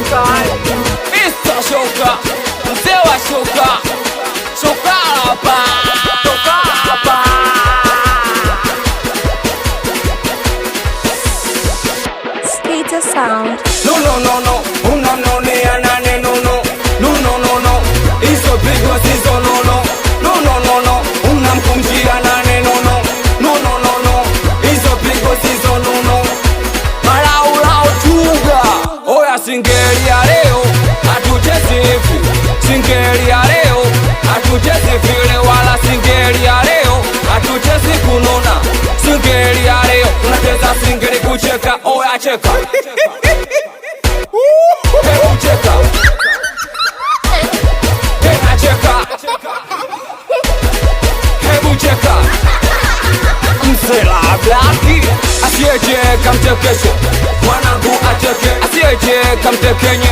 Mr. Shoka, mzee wa shoka, shoka hapa, shoka hapa. Skater sound. No, unanionea nane no. Hizo pigo sizo no. Unamkumjia nane no. Hizo pigo sizo no. Malaulau chuga. Oya singeli ya leo, hatuchezi hivi. Singeli ya leo, hatuchezi vile wala singeli ya leo, hatuchezi kunona. Singeli ya leo, tunacheza singeli kucheka. Oya cheka. Hebu cheka. Tena cheka. Hebu cheka. Msela blaki asiyecheka mtekeshe, mwanangu acheke. Asiyecheka mtekenye,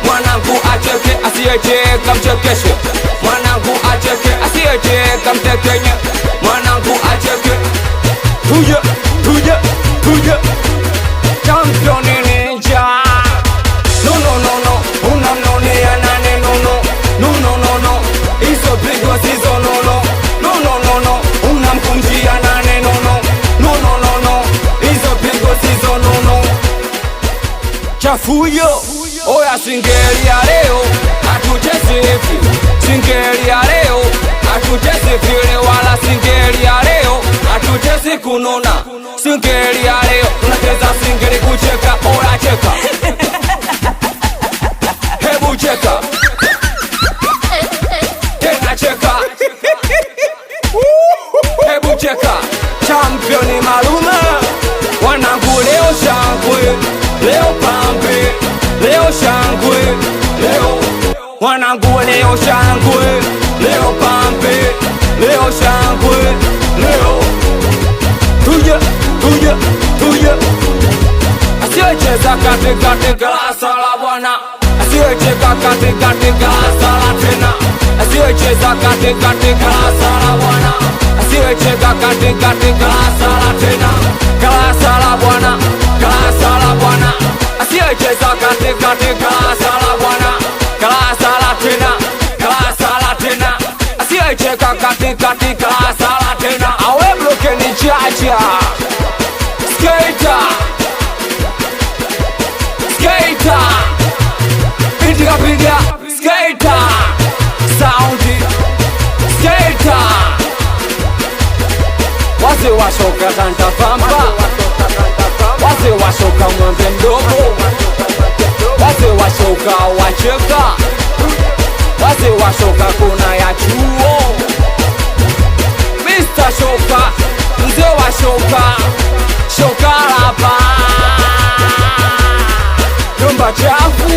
mwanangu acheke. Asiyecheka mtekeshe, mwanangu acheke. Asiyecheka mtekenye, mwanangu acheke. Tuje champion ninja. No, unanionea nane no. Hizo pigo sizo no. Unamkumjia nane no. Hizo pigo sizo no. Chafuyo. Oya singeli ya leo, hatuchezi hivi. Singeli ya leo, hatuchezi vile wala singeli ya leo, hatuchezi kunona. Singeli ya leo, tunacheza singeli kucheka. Oya cheka. Hebu cheka. Tena cheka. Hebu cheka. Championi malume, wanangu leo shangwe, leo pambe, leo shangwe, leo wanangu leo shangwe, leo pambe, leo shangwe, leo tuje. Asiyecheza katikati kalasa la bwana, asiyecheza katikati kalasa la tena. Asiyecheza katikati kalasa la bwana, asiyecheza katikati kalasa la tena. Kalasa la bwana, kalasa la bwana. Asiyecheza katikati kalasa la bwana, kalasa la tena, kalasa la tena. Asiyecheza katikati kalasa la tena. Awe bloke ni chacha. Skater. Piga skater. Soundi skater. Wazee wa shoka tanta pamba, wazee wa shoka mwembe mdogo, wazee wa shoka wacheka, wazee wa shoka kuna ya chuo. Mr. Shoka, mzee wa shoka, shoka hapa. Nyumba chafu